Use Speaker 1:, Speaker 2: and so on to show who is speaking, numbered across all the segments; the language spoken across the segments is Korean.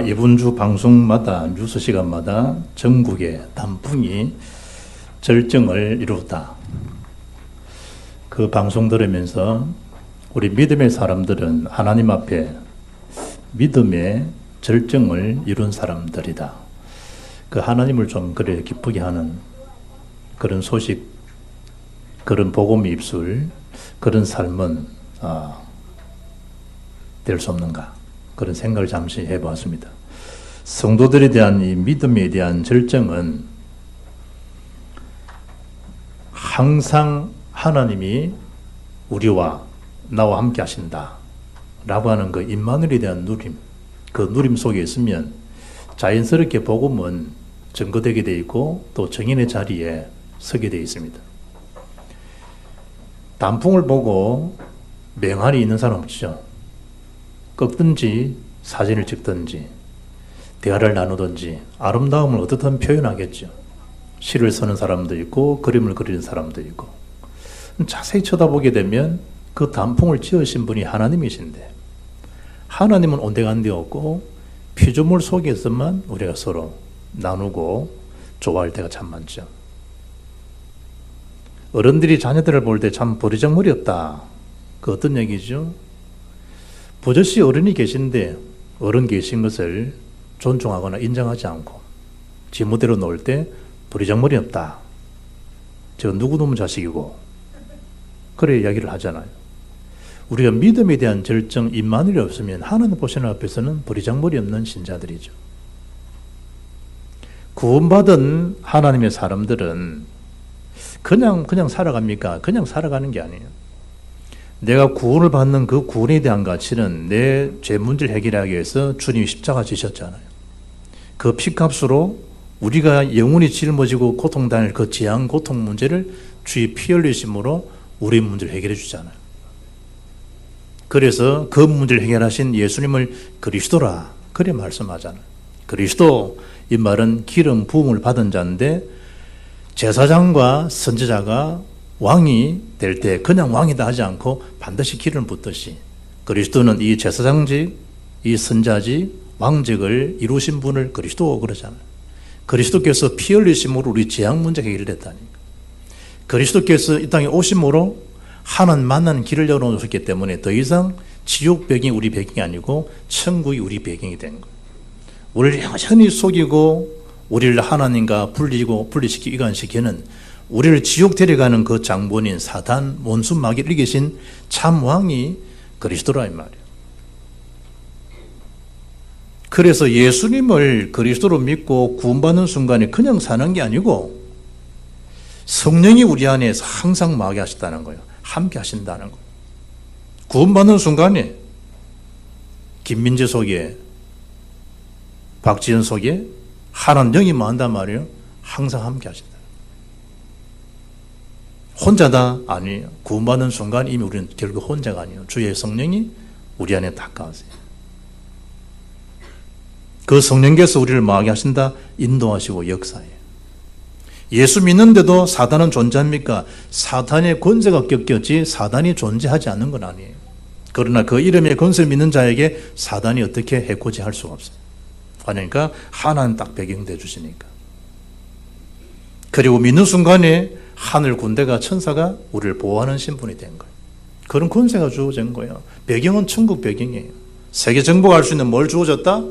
Speaker 1: 이번 주 방송마다 뉴스 시간마다 전국의 단풍이 절정을 이루었다. 그 방송 들으면서 우리 믿음의 사람들은 하나님 앞에 믿음의 절정을 이룬 사람들이다. 그 하나님을 좀 그래 기쁘게 하는 그런 소식, 그런 복음 입술, 그런 삶은 될 수 없는가? 그런 생각을 잠시 해보았습니다. 성도들에 대한 이 믿음에 대한 절정은 항상 하나님이 우리와 나와 함께 하신다 라고 하는 그 임마누엘에 대한 누림, 그 누림 속에 있으면 자연스럽게 복음은 증거되게 되어 있고 또 증인의 자리에 서게 되어 있습니다. 단풍을 보고 맹한이 있는 사람 없죠. 꺾든지 사진을 찍든지 대화를 나누든지 아름다움을 어떻든 표현하겠죠. 시를 쓰는 사람도 있고 그림을 그리는 사람도 있고. 자세히 쳐다보게 되면 그 단풍을 지으신 분이 하나님이신데 하나님은 온데간데 없고 피조물 속에서만 우리가 서로 나누고 좋아할 때가 참 많죠. 어른들이 자녀들을 볼 때 참 버리장머리 없다. 그 어떤 얘기죠? 버젓이 어른이 계신데 어른 계신 것을 존중하거나 인정하지 않고 지무대로 놀 때 버리장머리 없다. 저 누구 놈의 자식이고 그래 이야기를 하잖아요. 우리가 믿음에 대한 절정, 임마누엘이 없으면 하나님 보시는 앞에서는 버리장머리 없는 신자들이죠. 구원받은 하나님의 사람들은 그냥 살아갑니까? 그냥 살아가는 게 아니에요. 내가 구원을 받는 그 구원에 대한 가치는 내 죄 문제를 해결하기 위해서 주님이 십자가 지셨잖아요. 그 피값으로 우리가 영원히 짊어지고 고통당할 그 재앙 고통 문제를 주의 피 흘리심으로 우리 문제를 해결해 주잖아요. 그래서 그 문제를 해결하신 예수님을 그리스도라 그래 말씀하잖아요. 그리스도 이 말은 기름 부음을 받은 자인데 제사장과 선지자가 왕이 될 때 그냥 왕이다 하지 않고 반드시 기름을 붓듯이 그리스도는 이 제사장직, 이 선자직, 왕직을 이루신 분을 그리스도 그러잖아요. 그리스도께서 피 흘리심으로 우리 재앙 문제가 해결됐다니까. 그리스도께서 이 땅에 오심으로 하나님 만나는 길을 열어놓으셨기 때문에 더 이상 지옥 배경이 우리 배경이 아니고 천국이 우리 배경이 된 거예요. 우리를 여전히 속이고 우리를 하나님과 분리시키고 이간시키는 우리를 지옥 데려가는 그 장본인 사단 원수 마귀를 이기신 참 왕이 그리스도라 이 말이에요. 그래서 예수님을 그리스도로 믿고 구원받는 순간에 그냥 사는 게 아니고 성령이 우리 안에서 항상 마귀 하신다는 거예요. 함께 하신다는 거예요. 구원받는 순간에 김민재 속에 박지현 속에 하나님 영이 임한단 말이에요. 항상 함께 하신다. 혼자다? 아니에요. 구원받는 순간 이미 우리는 결국 혼자가 아니에요. 주의 성령이 우리 안에 닦아하세요. 그 성령께서 우리를 마귀 하신다 인도하시고 역사해요. 예수 믿는데도 사단은 존재합니까? 사탄의 권세가 꺾였지 사단이 존재하지 않는 건 아니에요. 그러나 그 이름의 권세를 믿는 자에게 사단이 어떻게 해코지 할 수가 없어요. 그러니까 하나는 딱 배경돼 주시니까. 그리고 믿는 순간에 하늘 군대가 천사가 우리를 보호하는 신분이 된 거예요. 그런 권세가 주어진 거예요. 배경은 천국 배경이에요. 세계 정복할 수 있는 뭘 주어졌다?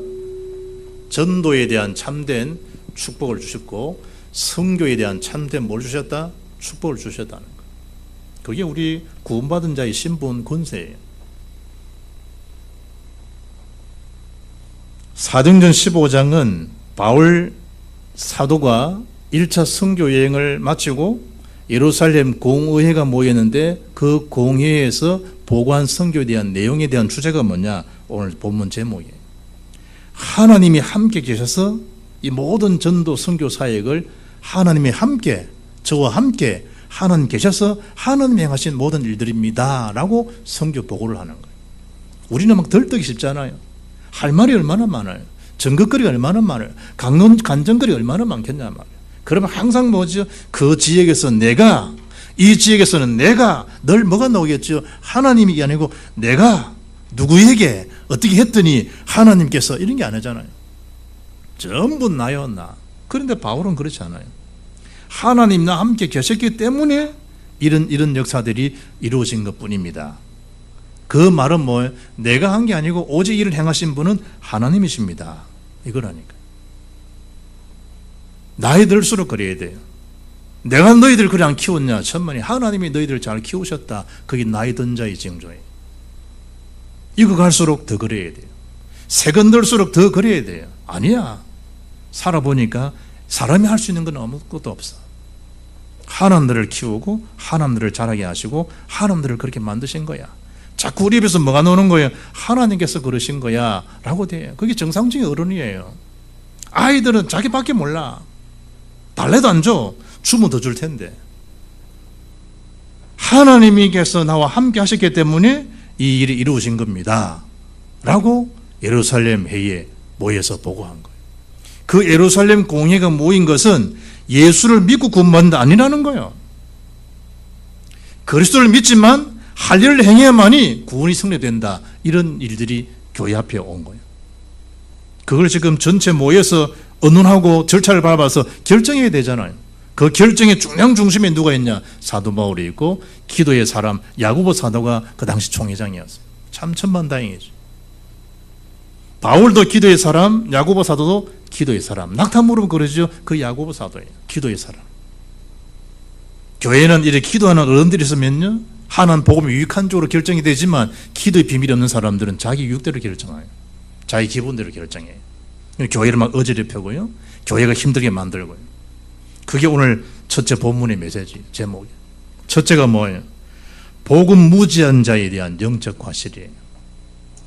Speaker 1: 전도에 대한 참된 축복을 주셨고 선교에 대한 참된 뭘 주셨다? 축복을 주셨다는 거예요. 그게 우리 구원받은 자의 신분 권세예요. 사도행전 15장은 바울 사도가 1차 선교 여행을 마치고 예루살렘 공의회가 모였는데 그 공회에서 보고한 선교에 대한 내용에 대한 주제가 뭐냐? 오늘 본문 제목이에요. 하나님이 함께 계셔서 이 모든 전도 선교 사역을 하나님이 함께 저와 함께 하나님 계셔서 하나님이 행하신 모든 일들입니다 라고 선교 보고를 하는 거예요. 우리는 막 덜떡이 쉽잖아요. 할 말이 얼마나 많아요. 증거거리가 얼마나 많아요. 간증거리가 얼마나 많겠냐 말이에요. 그러면 항상 뭐죠? 그 지역에서 이 지역에서는 내가 늘 뭐가 나오겠죠? 하나님이 아니고 내가 누구에게 어떻게 했더니 하나님께서 이런 게 아니잖아요. 전부 나요, 나. 그런데 바울은 그렇지 않아요. 하나님과 함께 계셨기 때문에 이런 역사들이 이루어진 것뿐입니다. 그 말은 뭐예요? 내가 한 게 아니고 오직 이를 행하신 분은 하나님이십니다. 이거라니까. 나이 들수록 그래야 돼요. 내가 너희들 그래 안 키웠냐? 천만에 하나님이 너희들을 잘 키우셨다. 그게 나이 든 자의 징조예요. 이거 갈수록 더 그래야 돼요. 세건 들수록 더 그래야 돼요. 아니야. 살아보니까 사람이 할 수 있는 건 아무것도 없어. 하나님들을 키우고 하나님들을 자라게 하시고 하나님들을 그렇게 만드신 거야. 자꾸 우리 입에서 뭐가 나오는 거예요? 하나님께서 그러신 거야 라고 돼요. 그게 정상적인 어른이에요. 아이들은 자기밖에 몰라. 달래도 안 줘. 주면 더 줄 텐데. 하나님께서 나와 함께 하셨기 때문에 이 일이 이루어진 겁니다 라고 예루살렘 회의에 모여서 보고한 거예요. 그 예루살렘 공회가 모인 것은 예수를 믿고 구원받는다 아니라는 거예요. 그리스도를 믿지만 할 일을 행해야만이 구원이 성립된다. 이런 일들이 교회 앞에 온 거예요. 그걸 지금 전체 모여서 의논하고 절차를 밟아서 결정해야 되잖아요. 그 결정의 중심에 누가 있냐? 사도 바울이 있고 기도의 사람 야고보 사도가 그 당시 총회장이었어요. 참 천만다행이죠. 바울도 기도의 사람, 야고보 사도도 기도의 사람. 낙타 물으면 그러죠. 그 야고보 사도예요. 기도의 사람. 교회는 이렇게 기도하는 어른들이 있으면요, 하나님 복음이 유익한 쪽으로 결정이 되지만 기도의 비밀이 없는 사람들은 자기 유익대로 결정해요. 자기 기분대로 결정해요. 교회를 막 어지럽히고요, 교회가 힘들게 만들고요. 그게 오늘 첫째 본문의 메시지 제목이에요. 첫째가 뭐예요? 복음 무지한 자에 대한 영적 과실이에요.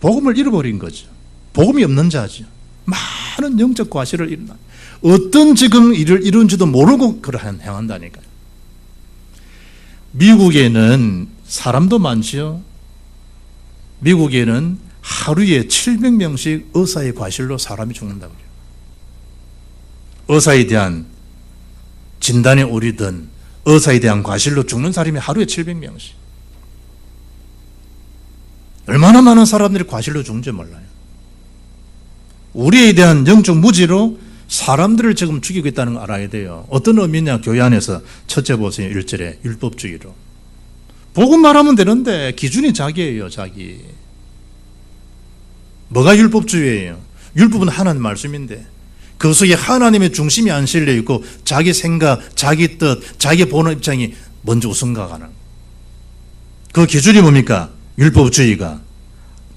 Speaker 1: 복음을 잃어버린 거죠. 복음이 없는 자죠. 많은 영적 과실을 일어나. 어떤 지금 일을 이룬지도 모르고 그러한 행한다니까요. 미국에는 사람도 많지요. 미국에는 하루에 700명씩 의사의 과실로 사람이 죽는다고 그래요. 의사에 대한 진단에 오르든 의사에 대한 과실로 죽는 사람이 하루에 700명씩. 얼마나 많은 사람들이 과실로 죽는지 몰라요. 우리에 대한 영적 무지로 사람들을 지금 죽이고 있다는 걸 알아야 돼요. 어떤 의미냐? 교회 안에서 첫째 보세요. 1절에 율법주의로. 복음 말하면 되는데 기준이 자기예요. 자기. 뭐가 율법주의예요? 율법은 하나님 말씀인데 그 속에 하나님의 중심이 안 실려 있고 자기 생각, 자기 뜻, 자기 보는 입장이 먼저 우선가가는. 그 기준이 뭡니까? 율법주의가.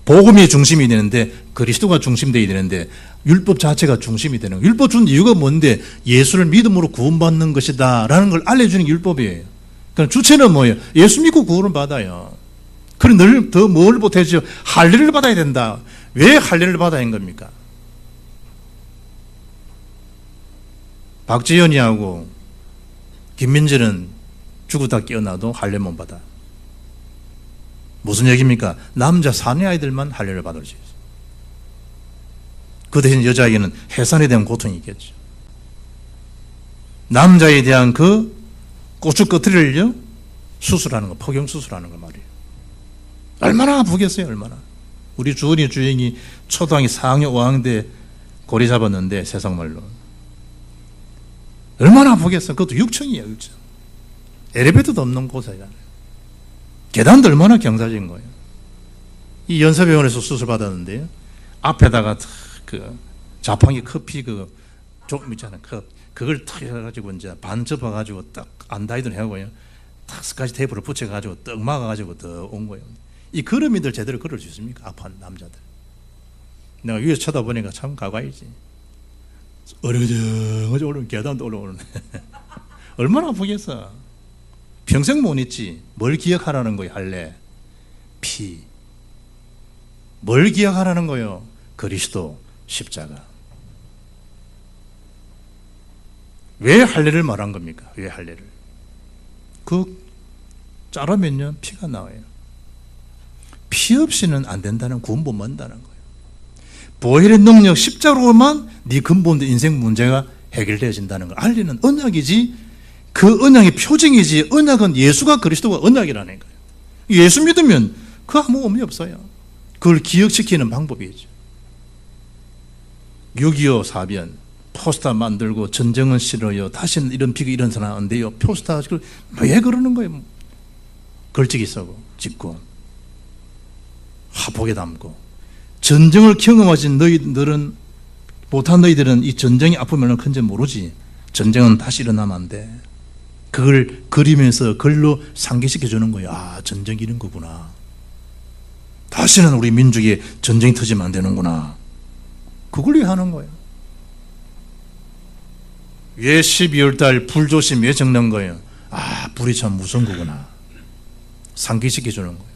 Speaker 1: 복음이 중심이 되는데 그리스도가 중심되어야 되는데 율법 자체가 중심이 되는 거예요. 율법 준 이유가 뭔데? 예수를 믿음으로 구원받는 것이다 라는 걸 알려주는 게 율법이에요. 그러니까 주체는 뭐예요? 예수 믿고 구원을 받아요. 그럼 늘 더 뭘 보태죠? 할례를 받아야 된다. 왜 할례를 받아야 하는 겁니까? 박지현이하고 김민재는 죽었다 깨어나도 할례 못 받아. 무슨 얘기입니까? 남자 사내 아이들만 할례를 받을 수 있어요. 그 대신 여자에게는 해산에 대한 고통이 있겠죠. 남자에 대한 그 고추꺼트리를요 수술하는 거, 포경수술하는 거 말이에요. 얼마나 아프겠어요, 얼마나. 우리 주은이 주행이 초등학교 4학년 5학년 때 고리 잡았는데 세상말로 얼마나 아프겠어요. 그것도 6층이에요, 6층. 엘리베이터도 없는 곳이잖아요. 계단도 얼마나 경사진 거예요. 이 연세병원에서 수술 받았는데요, 앞에다가 그 자판기 커피 그 조금 있잖아요, 컵. 그걸 탁 해가지고 이제 반 접어가지고 딱 안다이든 해고요, 탁 스카치 테이프를 붙여가지고 떡 막아가지고 더 온 거예요. 이 걸음이들 제대로 걸을 수 있습니까? 아파하는 남자들. 내가 위에서 쳐다보니까 참 가관이지. 어려워져 오르면 계단도 올라오는데 얼마나 아프겠어. 평생 못 잊지. 뭘 기억하라는 거예요? 할례, 피. 뭘 기억하라는 거예요? 그리스도, 십자가. 왜 할례를 말한 겁니까? 왜 할례를? 그 자르면요 피가 나와요. 피 없이는 안 된다는 구원 못 만다는 거예요. 보혈의 능력 십자로만 네 근본적 인생 문제가 해결되어진다는 걸 알리는 언약이지, 그 언약의 표징이지. 언약은 예수가 그리스도가 언약이라는 거예요. 예수 믿으면 그 아무 의미 없어요. 그걸 기억시키는 방법이죠. 6.25 사변, 포스터 만들고 전쟁은 싫어요. 다시는 이런 비극 일어나서는 안 돼요. 포스터 왜 그러는 거예요? 걸치기 쓰고 찍고 화폭에 담고 전쟁을 경험하신 너희들은 못한 너희들은 이 전쟁이 아프면 큰지 모르지. 전쟁은 다시 일어나면 안 돼. 그걸 그리면서 글로 상기시켜 주는 거예요. 아, 전쟁이 이런 거구나. 다시는 우리 민족에 전쟁이 터지면 안 되는구나. 그걸 위해 하는 거예요. 왜 12월 달 불조심 왜 적는 거예요? 아, 불이 참 무서운 거구나. 상기시켜 주는 거예요.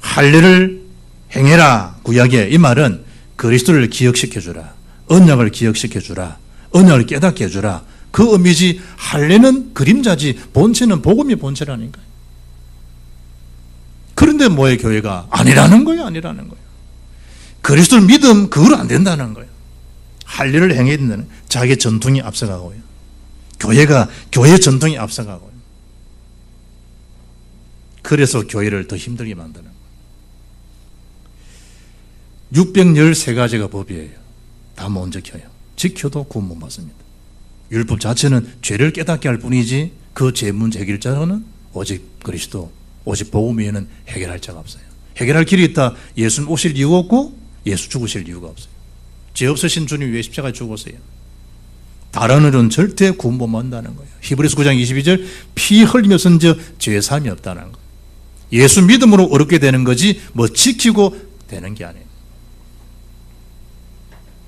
Speaker 1: 할례를 행해라. 구약에 이 말은 그리스도를 기억시켜 주라. 언약을 기억시켜 주라. 언약을 깨닫게 해주라. 그 의미지. 할례는 그림자지 본체는 복음이 본체라니까요. 그런데 뭐예요? 교회가 아니라는 거예요. 아니라는 거예요. 그리스도를 믿음 그걸 안 된다는 거예요. 할례를 행해야 된다는 거예요. 자기 전통이 앞서가고요. 교회가 교회의 전통이 앞서가고요. 그래서 교회를 더 힘들게 만드는 거예요. 613가지가 법이에요. 다 못 지켜요. 지켜도 구원 못 받습니다. 율법 자체는 죄를 깨닫게 할 뿐이지 그 죄 문제 해결자는 오직 그리스도, 오직 복음 외에는 해결할 자가 없어요. 해결할 길이 있다. 예수님 오실 이유가 없고 예수 죽으실 이유가 없어요. 죄 없으신 주님 왜 십자가에 죽었어요? 다른 일은 절대 구원 못 받는다는 거예요. 히브리서 9장 22절 피 흘리며 선저 죄 사함이 없다는 거예요. 예수 믿음으로 어렵게 되는 거지 뭐 지키고 되는 게 아니에요.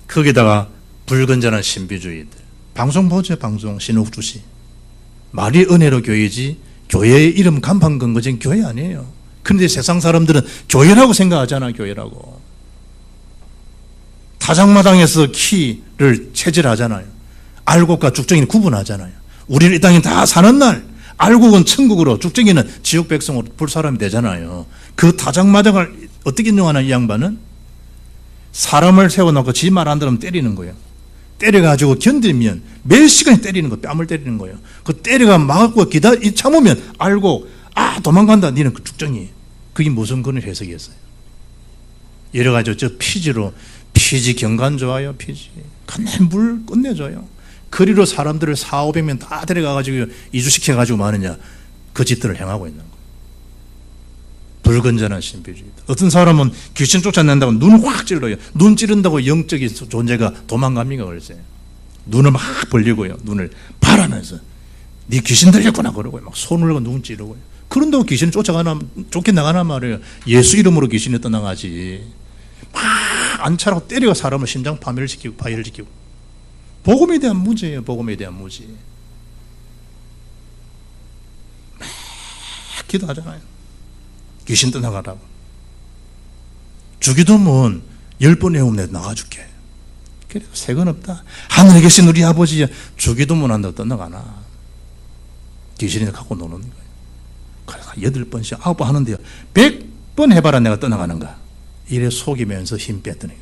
Speaker 1: 거기다가 불건전한 신비주의들. 방송 보죠. 방송 신옥주시. 말이 은혜로 교회지 교회의 이름 간판 건 거지 교회 아니에요. 그런데 세상 사람들은 교회라고 생각하잖아. 교회라고. 타작마당에서 키를 체질하잖아요. 알곡과 죽정이는 구분하잖아요. 우리는 이 땅에 다 사는 날 알곡은 천국으로 죽정이는 지옥 백성으로 불사람이 되잖아요. 그 타작마당을 어떻게 인용하나 이 양반은? 사람을 세워놓고 지 말 안 들으면 때리는 거예요. 때려가지고 견디면 몇 시간이 때리는 거예요. 뺨을 때리는 거예요. 그 때려가 막고 참으면 알고 도망간다. 니는 그 죽정이. 그게 무슨 그런 해석이었어요. 여러 가지 저 피지 경관 좋아요. 피지 끝내 물 끝내줘요. 그리로 사람들을 400~500명 다 데려가가지고 이주시켜가지고 마느냐 그 짓들을 행하고 있는 거예요. 불건전한 신비주의. 어떤 사람은 귀신 쫓아낸다고 눈을 확 찔러요. 눈 찌른다고 영적인 존재가 도망갑니까? 그러세요. 눈을 막 벌리고요. 눈을 바라면서 네 귀신 들렸구나 그러고요. 막 손을 들고 눈 찌르고요. 그런다고 귀신이 쫓겨나가나 말이에요. 예수 이름으로 귀신이 떠나가지. 막 안차라고 때려가 사람을 심장 파멸시키고 파열시키고. 복음에 대한 무지예요. 복음에 대한 무지. 막 기도하잖아요. 귀신 떠나가라고. 주기도문 10번 외우면 내가 나가줄게. 그래, 색은 없다. 하늘에 계신 우리 아버지, 주기도문 한다고 떠나가나. 귀신이 갖고 노는 거예요. 그래서 8번씩 9번 하는데요. 100번 해봐라 내가 떠나가는가. 이래 속이면서 힘 뺐더니.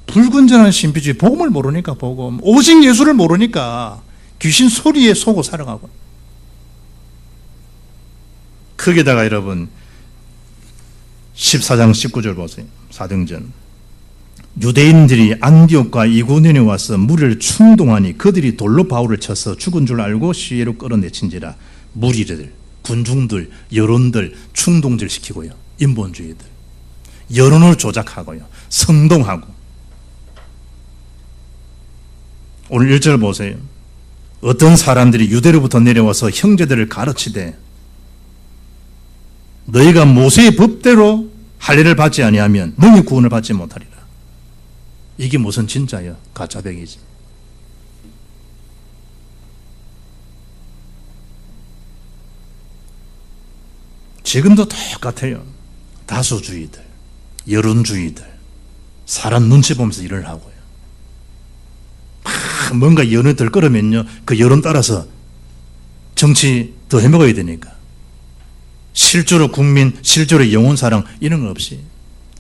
Speaker 1: 불건전한 신비주의, 복음을 모르니까 복음. 오직 예수를 모르니까 귀신 소리에 속고 살아가고. 거기다가 여러분 14장 19절 보세요. 사도행전. 유대인들이 안디옥과 이고니온에 와서 무리를 충동하니 그들이 돌로 바울을 쳐서 죽은 줄 알고 시외로 끌어내친지라. 무리들, 군중들, 여론들 충동질 시키고요. 인본주의들. 여론을 조작하고요. 선동하고. 오늘 1절 보세요. 어떤 사람들이 유대로부터 내려와서 형제들을 가르치되 너희가 모세의 법대로 할례를 받지 아니하면 너희 구원을 받지 못하리라. 이게 무슨 진짜예요? 가짜백이지. 지금도 똑같아요. 다수주의들, 여론주의들, 사람 눈치 보면서 일을 하고요. 막 뭔가 여론이 들끓으면요, 그 여론 따라서 정치 더 해먹어야 되니까. 실제로 국민, 실제로 영혼사랑 이런 건 없이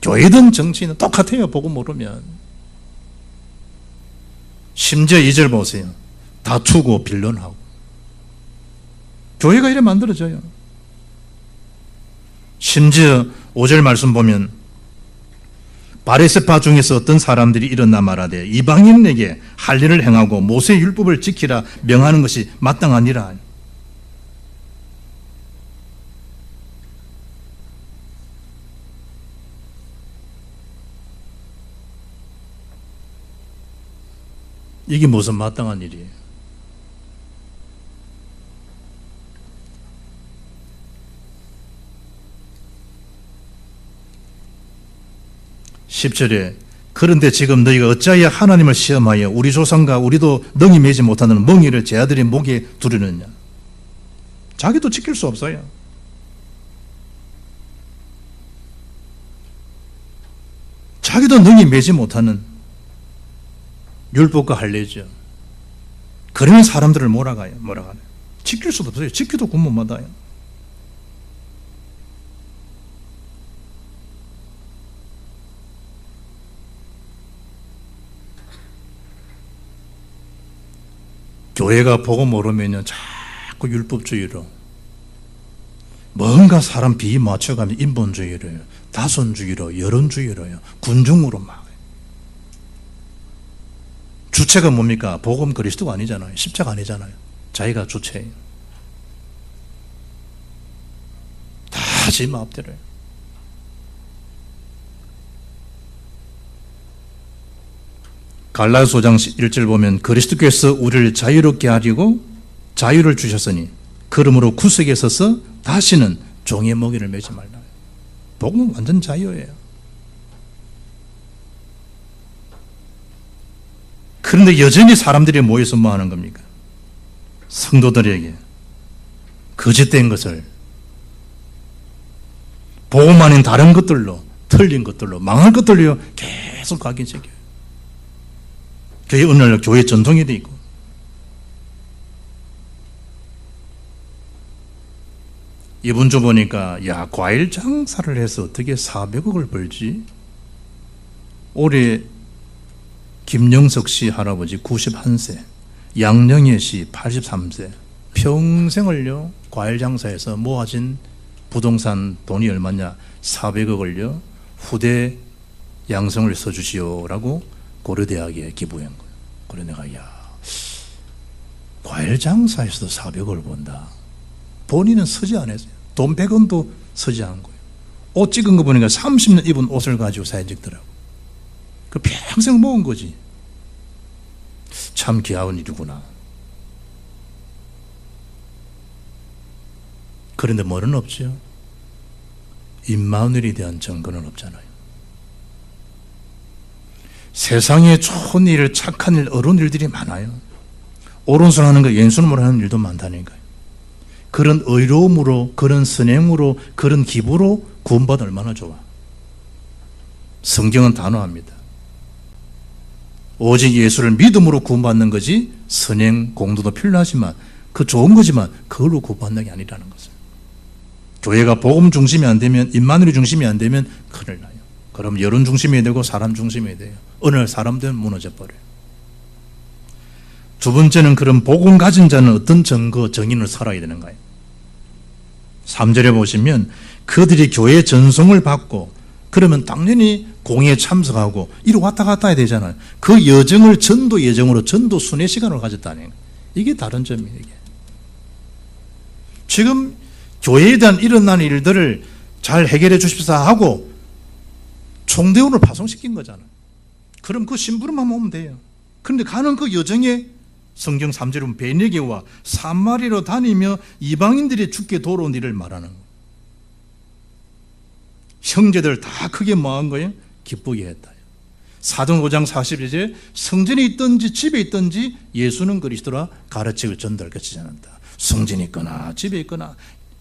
Speaker 1: 교회든 정치는 똑같아요. 보고 모르면. 심지어 2절 보세요. 다투고 빌론하고. 교회가 이래 만들어져요. 심지어 5절 말씀 보면 바리새파 중에서 어떤 사람들이 일어나 말하되 이방인에게 할 일을 행하고 모세의 율법을 지키라 명하는 것이 마땅하니라. 이게 무슨 마땅한 일이에요? (10절에) 그런데 지금 너희가 어찌하여 하나님을 시험하여 우리 조상과 우리도 능히 매지 못하는 멍에를 제 아들의 목에 두르느냐. 자기도 지킬 수 없어요. 자기도 능히 매지 못하는 율법과 할례죠. 그러면 사람들을 몰아가요. 지킬 수도 없어요. 지켜도 군 못 받아요. 교회가 복음 모르면요 자꾸 율법주의로 뭔가 사람 비위 맞춰가면 인본주의로요, 다선주의로, 여론주의로요, 군중으로 막. 주체가 뭡니까? 복음 그리스도가 아니잖아요. 십자가 아니잖아요. 자기가 주체예요. 다 지 마음대로요. 갈라디아서 5장 1절 보면 그리스도께서 우리를 자유롭게 하려고 자유를 주셨으니 그러므로 구석에 서서 다시는 종의 멍에를 매지 말라. 복음은 완전 자유예요. 그런데 여전히 사람들이 모여서 뭐 하는 겁니까? 성도들에게 거짓된 것을 복음 아닌 다른 것들로, 틀린 것들로, 망할 것들로 계속 각인시켜요. 그게 오늘날 교회 전통이 돼 있고, 이번 주 보니까 야 과일 장사를 해서 어떻게 400억을 벌지? 올해 김영석 씨 할아버지 91세, 양영애 씨 83세, 평생을요 과일 장사해서 모아진 부동산 돈이 얼마냐? 400억을요 후대 양성을 써주시오라고 고려대학에 기부한 거예요. 그래 내가 야 과일 장사에서도 400억을 번다. 본인은 서지 않았어요. 돈 100원도 서지 않은 거예요. 옷 찍은 거 보니까 30년 입은 옷을 가지고 사진 찍더라고. 그 평생 모은 거지. 참 귀하운 일이구나. 그런데 뭐는 없죠? 임마누엘에 대한 증거는 없잖아요. 세상에 좋은 일, 착한 일, 어려운 일들이 많아요. 오른손 하는 거 왼손으로 하는 일도 많다니까요. 그런 의로움으로, 그런 선행으로, 그런 기부로 구원받아 얼마나 좋아. 성경은 단호합니다. 오직 예수를 믿음으로 구원받는 거지 선행, 공도도 필요하지만 그 좋은 거지만 그걸로 구원받는 게 아니라는 것을. 교회가 복음 중심이 안 되면, 임마누엘 중심이 안 되면 큰일 나요. 그럼 여론 중심이 되고 사람 중심이 돼요. 어느 날 사람들은 무너져 버려요. 두 번째는 그런 복음 가진 자는 어떤 증거, 정인을 살아야 되는가요? 3절에 보시면 그들이 교회 전송을 받고 그러면 당연히 공예에 참석하고 이리 왔다 갔다 해야 되잖아요. 그 여정을 전도 여정으로 전도 순회 시간을 가졌다는 거예요. 이게 다른 점이에요. 이게. 지금 교회에 대한 일어나는 일들을 잘 해결해 주십사 하고 총대원을 파송시킨 거잖아요. 그럼 그 심부름만 오면 돼요. 그런데 가는 그 여정에 성경 3절에 보면 베네게와 사마리아로 다니며 이방인들이 죽게 돌아온 일을 말하는 거예요. 형제들 다 크게 뭐한 거예요? 기쁘게 했다. 사도행 5장 42절 성전에 있든지 집에 있든지 예수는 그리스도라 가르치고 전달하지 않았다. 성전에 있거나 집에 있거나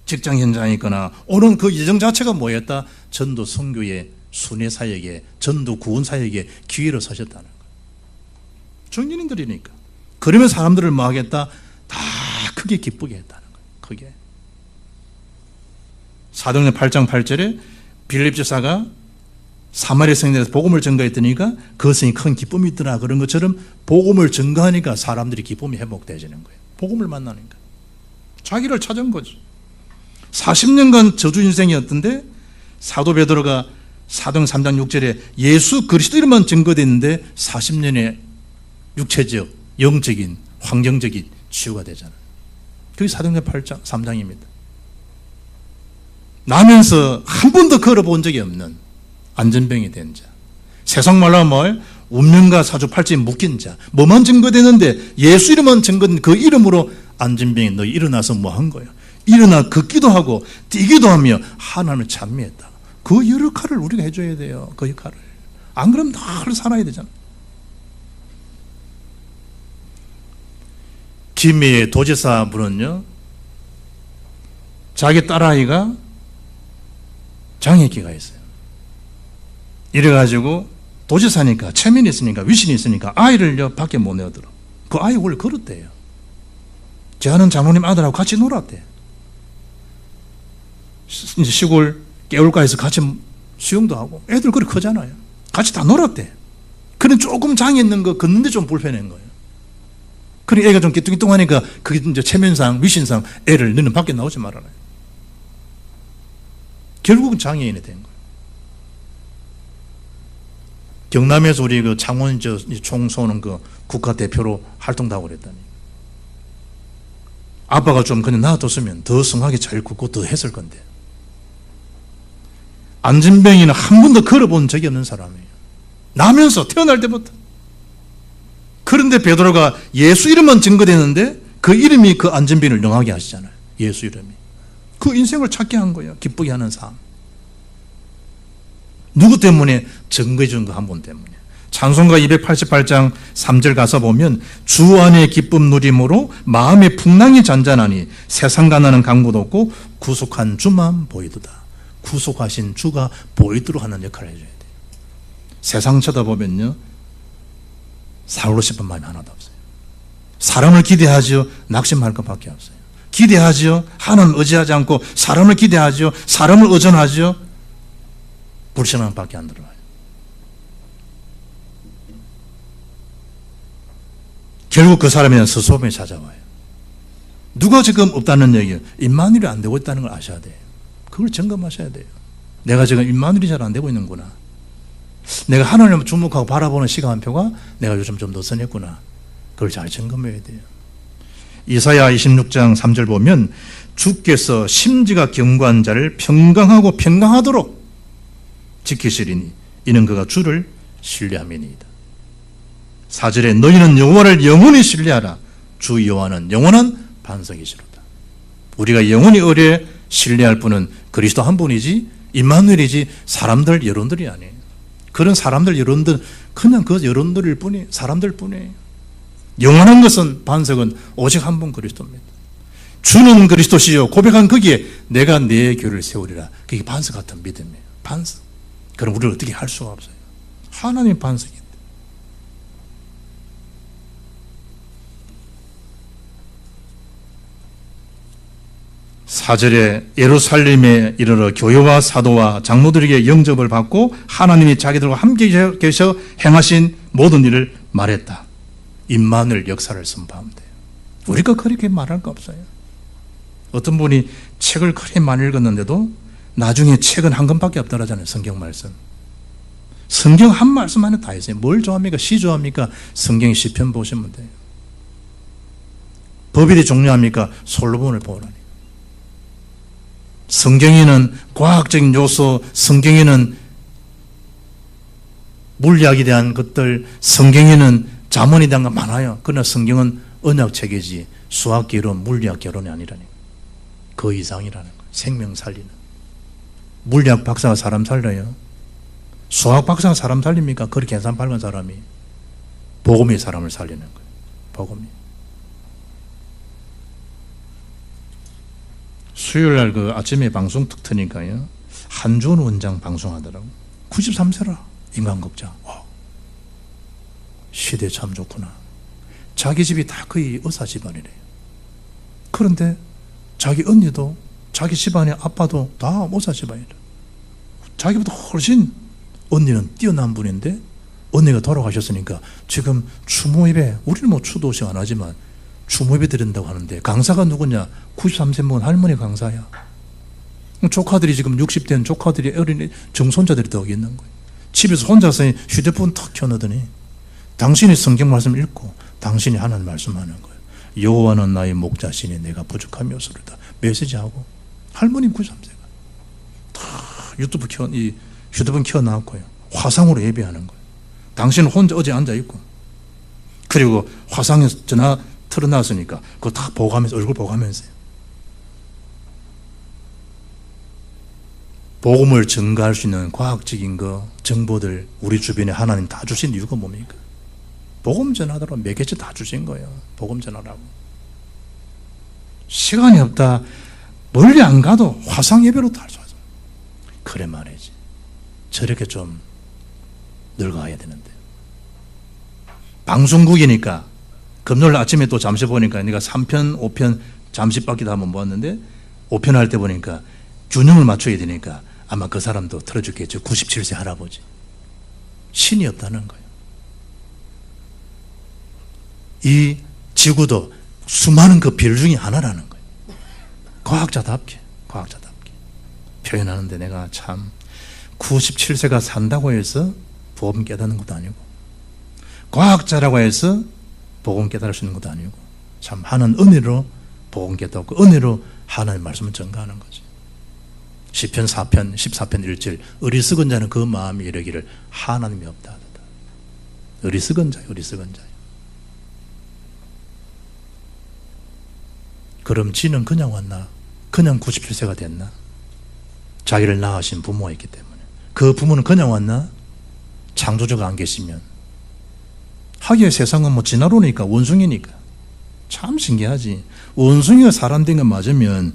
Speaker 1: 직장 현장에 있거나 오는 그 예정 자체가 뭐였다? 전도 선교의 순회 사역에, 전도 구원 사역에 기회로 서셨다는 거예요. 정인인들이니까. 그러면 사람들을 뭐 하겠다? 다 크게 기쁘게 했다는 거예요. 크게. 사도행전 8장 8절에 빌립 지사가 사마리아 성전에서 복음을 전가했더니까 그것이 큰 기쁨이 있더라. 그런 것처럼 복음을 전가하니까 사람들이 기쁨이 회복되어지는 거예요. 복음을 만나니까. 자기를 찾은 거죠. 40년간 저주 인생이었던데 사도 베드로가 사도행 3장 6절에 예수 그리스도 이름만 증거됐는데 40년의 육체적, 영적인, 환경적인 치유가 되잖아요. 그게 사도행전 8장, 3장입니다. 나면서 한 번도 걸어본 적이 없는 안전병이 된 자. 세상 말로 하면 운명과 사주팔찌에 묶인 자. 뭐만 증거되는데 예수 이름만 증거된 그 이름으로 안전병이 너 일어나서 뭐 한 거야? 일어나 걷기도 하고 뛰기도 하며 하나님을 찬미했다. 그 역할을 우리가 해줘야 돼요. 그 역할을. 안 그러면 늘 살아야 되잖아. 김해의 도지사 분은요, 자기 딸아이가 장애기가 있어요. 이래가지고 도지사니까 체면이 있으니까 위신이 있으니까 아이를 밖에 못 내어들어. 그 아이 원래 그렇대요. 제 아는 장로님 아들하고 같이 놀았대. 이제 시골 개울가에서 같이 수영도 하고 애들 그렇게 크잖아요. 같이 다 놀았대. 그는 조금 장애 있는 거 걷는데 좀 불편한 거예요. 그러니 애가 좀 끼뚱끼뚱하니까 그게 이제 체면상 위신상 애를 너는 밖에 나오지 말아라. 결국은 장애인이 된 거예요. 경남에서 우리 그 창원 총 쏘는 그 국가대표로 활동도 하고 그랬다니. 아빠가 좀 그냥 놔뒀으면 더 성하게 잘 굽고 더 했을 건데. 안진병이는 한 번도 걸어본 적이 없는 사람이에요. 나면서 태어날 때부터. 그런데 베드로가 예수 이름만 증거되는데 그 이름이 그 안진병을 능하게 하시잖아요. 예수 이름이. 그 인생을 찾게 한 거예요. 기쁘게 하는 삶. 누구 때문에? 증거해 준 거 한 분 때문에. 찬송가 288장 3절 가서 보면 주 안에 기쁨 누림으로 마음의 풍랑이 잔잔하니 세상과 나는 강구도 없고 구속한 주만 보이도다. 구속하신 주가 보이도록 하는 역할을 해줘야 돼요. 세상 쳐다보면요, 살고 싶은 마음이 하나도 없어요. 사람을 기대하죠. 낙심할 것밖에 없어요. 기대하죠. 하나님 의지하지 않고 사람을 기대하죠. 사람을 의존하죠. 불신앙 밖에 안 들어와요. 결국 그 사람이 스스로에 찾아와요. 누가 지금 없다는 얘기예요? 임마누엘이 안 되고 있다는 걸 아셔야 돼요. 그걸 점검하셔야 돼요. 내가 지금 임마누엘이 잘 안 되고 있는구나. 내가 하나님을 주목하고 바라보는 시간표가 내가 요즘 좀 느슨했구나. 그걸 잘 점검해야 돼요. 이사야 26장 3절 보면 주께서 심지가 견고한 자를 평강하고 평강하도록 지키시리니 이는 그가 주를 신뢰함이니이다. 4절에 너희는 여호와를 영원히 신뢰하라. 주 여호와는 영원한 반석이시로다. 우리가 영원히 오래 신뢰할 분은 그리스도 한 분이지 임마누엘이지 사람들 여론들이 아니에요. 그런 사람들 여론들 그냥 그 여론들일 뿐이 사람들 뿐이에요. 영원한 것은 반석은 오직 한 분 그리스도입니다. 주는 그리스도시요 고백한 거기에 내가 내 교를 세우리라. 그게 반석 같은 믿음이에요. 반석. 그럼 우리를 어떻게 할 수가 없어요. 하나님 반석인데. 4절에 예루살렘에 이르러 교회와 사도와 장로들에게 영접을 받고 하나님이 자기들과 함께 계셔 행하신 모든 일을 말했다. 임마누엘 역사를 선포하면 돼요. 우리가 그렇게 말할 거 없어요. 어떤 분이 책을 그렇게 많이 읽었는데도 나중에 책은 한 권밖에 없더라잖아요. 성경 말씀. 성경 한 말씀 안에 다 있어요. 뭘 좋아합니까? 시 좋아합니까? 성경 시편 보시면 돼요. 법일이 중요합니까? 솔로몬을 보라니. 성경에는 과학적인 요소, 성경에는 물리학에 대한 것들, 성경에는 자문에 대한 거 많아요. 그러나 성경은 언약체계지 수학 개론, 물리학 개론이 아니라니. 그 이상이라는 거예요. 생명 살리는. 물리학 박사가 사람 살려요. 수학 박사가 사람 살립니까? 그렇게 계산 밝은 사람이. 복음이 사람을 살리는 거예요. 복음이. 수요일날 그 아침에 방송 툭 트니까요. 한준 원장 방송하더라고. 93세라. 인간극장. 시대 참 좋구나. 자기 집이 다 거의 의사 집안이래요. 그런데 자기 언니도 자기 집안의 아빠도 다 의사 집안이래. 자기보다 훨씬 언니는 뛰어난 분인데 언니가 돌아가셨으니까 지금 추모 예배, 우리는 뭐 추도식 안 하지만 추모 예배 드린다고 하는데 강사가 누구냐? 93세 먹은 할머니 강사야. 조카들이 지금 60대인 조카들이 어린이 정손자들이 더 있는 거예요. 집에서 혼자서 휴대폰 탁 켜놓더니 당신이 성경 말씀 읽고 당신이 하나님 말씀하는 거예요. 여호와는 나의 목자시니 내가 부족함이 없으리다. 메시지하고 할머니 93세가 다 유튜브 이 휴대폰 켜놨고요. 화상으로 예배하는 거예요. 당신은 혼자 어제 앉아있고 그리고 화상에 전화 틀어놨으니까 그거 다 보고하면서 얼굴 보고하면서요. 복음을 증가할 수 있는 과학적인 거 정보들 우리 주변에 하나님 다 주신 이유가 뭡니까? 복음 전하더라고 매개체 다 주신 거예요. 복음 전하라고. 시간이 없다. 멀리 안 가도 화상 예배로 다 할 수 있어요. 그래 말이지. 저렇게 좀 늙어야 되는데. 방송국이니까 금요일 아침에 또 잠시 보니까 내가 3편, 5편 잠시 밖에도 한번 보았는데 5편 할 때 보니까 균형을 맞춰야 되니까 아마 그 사람도 틀어줬겠죠. 97세 할아버지. 신이 없다는 거예요. 이 지구도 수많은 그 별 중에 하나라는 거예요. 과학자답게 표현하는데 내가 참 97세가 산다고 해서 복음 깨닫는 것도 아니고 과학자라고 해서 복음 깨달을 수 있는 것도 아니고 참 하는 은혜로 복음 깨닫고 은혜로 하나님의 말씀을 전가하는 거지. 시편 4편 14편 1절 어리석은 자는 그 마음이 이르기를 하나님이 없다 하도다. 어리석은 자요. 그럼 지는 그냥 왔나? 그냥 97세가 됐나? 자기를 낳으신 부모가 있기 때문에. 그 부모는 그냥 왔나? 창조주가 안 계시면. 하기야 세상은 뭐 진화론이니까 원숭이니까. 참 신기하지. 원숭이가 사람 된 거 맞으면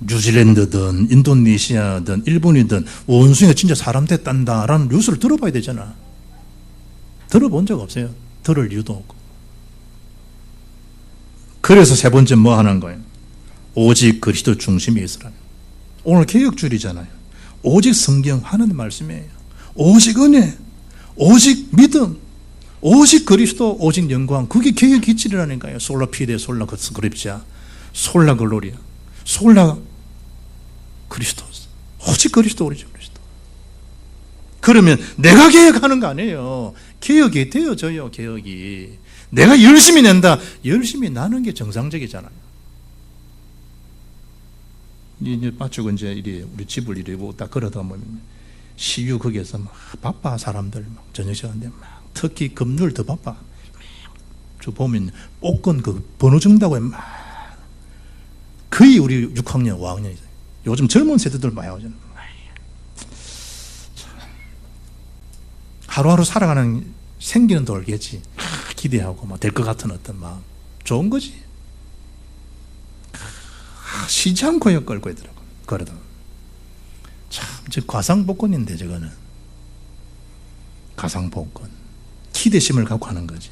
Speaker 1: 뉴질랜드든 인도네시아든 일본이든 원숭이가 진짜 사람 됐단다라는 뉴스를 들어봐야 되잖아. 들어본 적 없어요. 들을 이유도 없고. 그래서 세 번째 뭐 하는 거예요? 오직 그리스도 중심이 있으라는. 오늘 개혁주의잖아요. 오직 성경 하는 말씀이에요. 오직 은혜, 오직 믿음, 오직 그리스도, 오직 영광. 그게 개혁 기질이라니까요. 솔라 피데, 솔라 그립자, 솔라 글로리아, 솔라 그리스도스. 오직 그리스도, 오직 그리스도. 그러면 내가 개혁하는 거 아니에요. 개혁이 되어져요. 개혁이. 내가 열심히 낸다. 열심히 나는 게 정상적이잖아요. 이제 빠지고 이제 이리 우리 집을 이리 딱 걸어다 보면 시유 거기에서 막 바빠 사람들 막 저녁 시간인데 막 특히 금요일 더 바빠. 저 보면 복권 그 번호 정다고 막 거의 우리 6학년, 5학년이죠. 요즘 젊은 세대들 많이 오잖아요. 하루하루 살아가는 생기는 돌겠지. 기대하고 막 될 것 같은 어떤 마음. 좋은 거지. 쉬지 않고 끌고 있더라고. 그래도 참, 저 가상복권인데 저거는 가상복권. 기대심을 갖고 하는 거지.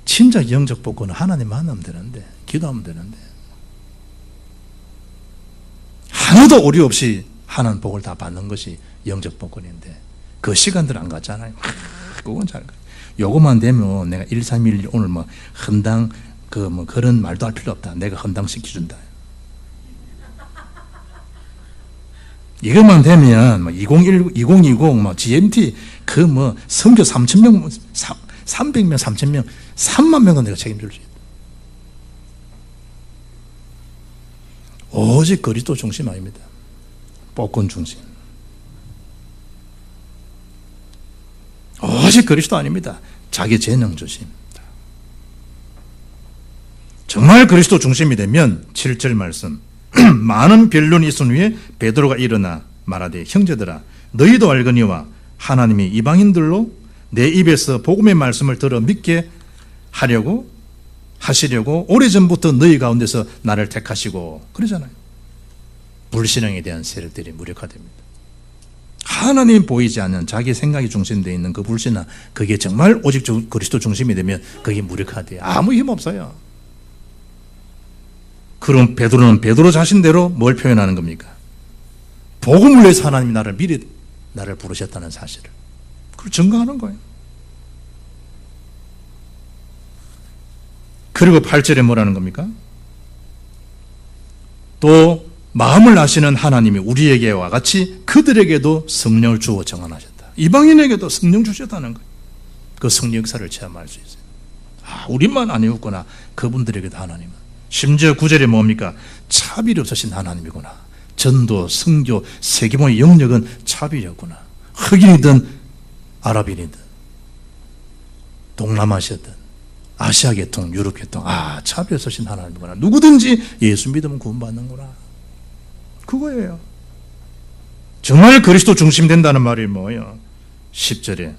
Speaker 1: 진짜 영적 복권은 하나님 만나면 되는데, 기도하면 되는데 하나도 오류 없이 하나님 복을 다 받는 것이 영적 복권인데 그 시간들 안 갔잖아요. 그건 잘. 요거만 되면 내가 1, 3, 1 오늘 뭐 헌당 뭐 그런 말도 할 필요 없다. 내가 헌당 시켜준다. 이것만 되면 뭐 2020, 뭐 GMT 그 뭐 선교 3,000명, 300명, 3,000명, 3만 명은 내가 책임질 수 있다. 오직 그리스도 중심 아닙니다. 복권 중심. 오직 그리스도 아닙니다. 자기 재능 중심. 정말 그리스도 중심이 되면 7절 말씀 많은 변론이 있은 후에 베드로가 일어나 말하되 형제들아 너희도 알거니와 하나님이 이방인들로 내 입에서 복음의 말씀을 들어 믿게 하시려고 오래전부터 너희 가운데서 나를 택하시고 그러잖아요. 불신앙에 대한 세력들이 무력화됩니다. 하나님 보이지 않는 자기 생각이 중심되어 있는 그 불신앙, 그게 정말 오직 그리스도 중심이 되면 그게 무력화돼요. 아무 힘 없어요. 그럼 베드로는 베드로 자신대로 뭘 표현하는 겁니까? 복음을 위해서 하나님이 나를 부르셨다는 사실을 그걸 증거하는 거예요. 그리고 8절에 뭐라는 겁니까? 또 마음을 아시는 하나님이 우리에게와 같이 그들에게도 성령을 주어 정한하셨다. 이방인에게도 성령 주셨다는 거예요. 그 성령 역사를 체험할 수 있어요. 우리만 아니었구나. 그분들에게도 하나님은. 심지어 9절에 뭡니까? 차별이 없으신 하나님이구나. 전도, 성교, 세계보의 영역은 차별이 없구나. 흑인이든 아랍인이든 동남아시아든 아시아 계통, 유럽 계통, 차별 없으신 하나님이구나. 누구든지 예수 믿으면 구원받는구나. 그거예요. 정말 그리스도 중심 된다는 말이 뭐예요? 10절에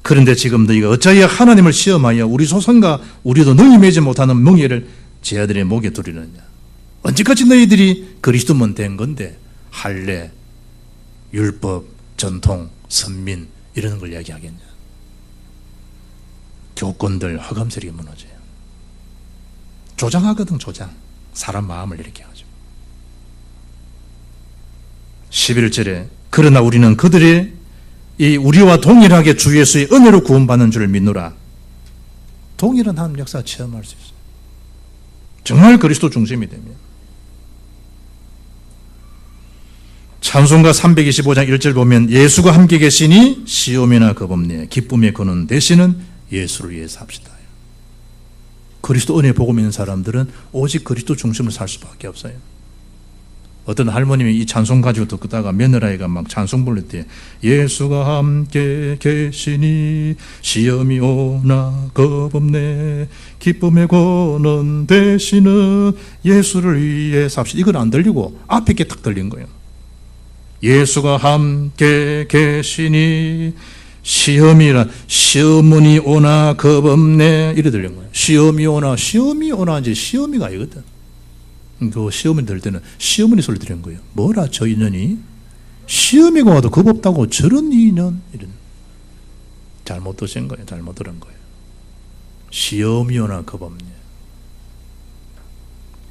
Speaker 1: 그런데 지금 너희가 어찌하여 하나님을 시험하여 우리 조상과 우리도 능히 매지 못하는 멍에를 제 아들의 목에 두리느냐. 언제까지 너희들이 그리스도만 된 건데 할례, 율법, 전통, 선민 이런 걸 이야기하겠냐. 교권들 허감스럽게 무너져요. 조장하거든. 조장. 사람 마음을 이렇게 하죠. 11절에 그러나 우리는 그들의 이 우리와 동일하게 주 예수의 은혜로 구원받는 줄 믿노라. 동일한 하나님 역사 체험할 수 있어요. 정말 그리스도 중심이 되면. 찬송가 325장 1절 보면 예수가 함께 계시니 시험이나 겁없네 기쁨의 근원 되시는 예수를 위해서 합시다. 그리스도 은혜 복음 있는 사람들은 오직 그리스도 중심으로 살 수밖에 없어요. 어떤 할머님이 이 찬송 가지고 듣다가 며느라이가 막 찬송 부를 때 예수가 함께 계시니 시험이 오나 겁없네 기쁨의 근원 되시는 예수를 위해서 합시다. 이건 안 들리고 앞에 게 딱 들린 거예요. 예수가 함께 계시니 시험이 오나 겁없네 이래 들린 거예요. 시험이 오나 이제 시험이가 아니거든. 그 시험이 들 때는 시어머니 소리 들은 거예요. 뭐라 저 인연이 시험이가 와도 겁 없다고 저런 인연 이런 잘못 드신 거예요. 잘못 들은 거예요. 시험이 오나 겁 없네.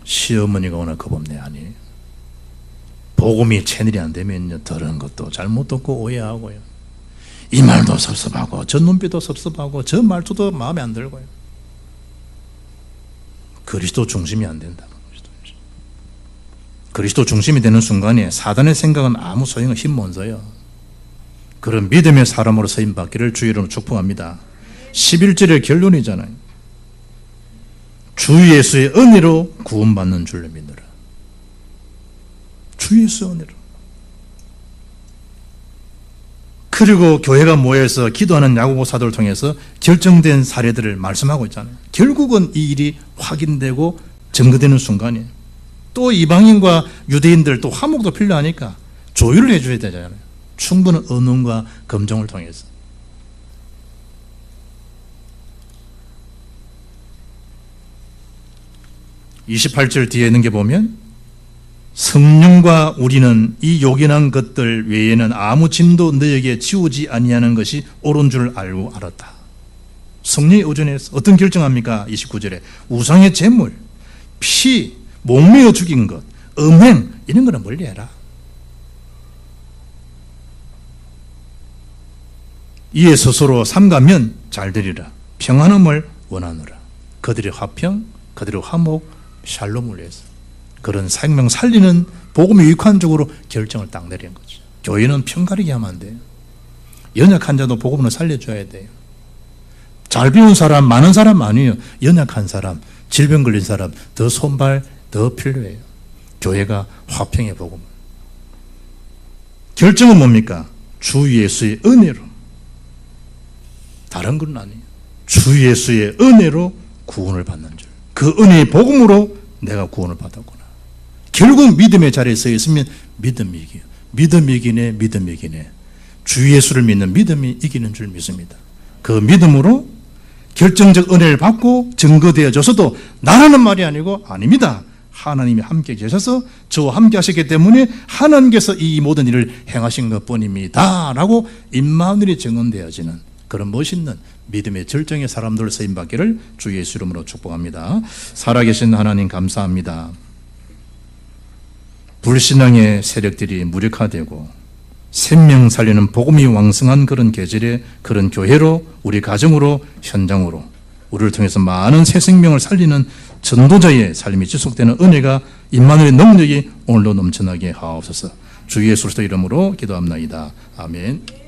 Speaker 1: 시어머니가 오나 겁 없네 아니에요. 복음이 채널이 안 되면요 들은 것도 잘못 듣고 오해하고요. 이 말도 섭섭하고 저 눈빛도 섭섭하고 저 말투도 마음에 안 들고요. 그리스도 중심이 안 된다. 그리스도 중심이 되는 순간에 사단의 생각은 아무 소용은 힘못 써요. 그런 믿음의 사람으로 쓰임받기를 주의 이름으로 축복합니다. 11절의 결론이잖아요. 주 예수의 은혜로 구원받는 줄로 믿노라. 주 예수의 은혜로. 그리고 교회가 모여서 기도하는 야고보사도를 통해서 결정된 사례들을 말씀하고 있잖아요. 결국은 이 일이 확인되고 증거되는 순간이에요. 또 이방인과 유대인들 또 화목도 필요하니까 조율을 해줘야 되잖아요. 충분한 언론과 검증을 통해서. (28절) 뒤에 있는 게 보면 성령과 우리는 이 요긴한 것들 외에는 아무 짐도 너에게 지우지 아니하는 것이 옳은 줄 알고 알았다. 성령에 의존해서 어떤 결정합니까? 29절에 우상의 제물, 피, 목매어 죽인 것, 음행 이런 거는 멀리해라. 이에 스스로 삼가면 잘 되리라. 평안함을 원하노라. 그들의 화평, 그들의 화목, 샬롬을 위해서 그런 생명 살리는 복음에 유익한 쪽으로 결정을 딱 내린 거죠. 교회는 편가르게 하면 안 돼요. 연약한 자도 복음을 살려줘야 돼요. 잘 배운 사람, 많은 사람 아니에요. 연약한 사람, 질병 걸린 사람 더 손발 더 필요해요. 교회가 화평의 복음. 결정은 뭡니까? 주 예수의 은혜로. 다른 건 아니에요. 주 예수의 은혜로 구원을 받는 줄. 그 은혜의 복음으로 내가 구원을 받았구나. 결국 믿음의 자리에 서 있으면 믿음이 이겨요. 믿음이 이기네, 믿음이 이기네. 주 예수를 믿는 믿음이 이기는 줄 믿습니다. 그 믿음으로 결정적 은혜를 받고 증거되어져서도 나라는 말이 아니고 아닙니다. 하나님이 함께 계셔서 저와 함께 하셨기 때문에 하나님께서 이 모든 일을 행하신 것뿐입니다 라고 임마누엘이 증언되어지는 그런 멋있는 믿음의 절정의 사람들 쓰임받기를 주 예수 이름으로 축복합니다. 살아계신 하나님 감사합니다. 불신앙의 세력들이 무력화되고 생명 살리는 복음이 왕성한 그런 계절에 그런 교회로 우리 가정으로 현장으로 우리를 통해서 많은 새 생명을 살리는 전도자의 삶이 지속되는 은혜가 임마누엘의 능력이 오늘도 넘쳐나게 하옵소서. 주 예수 그리스도 이름으로 기도합나이다. 아멘.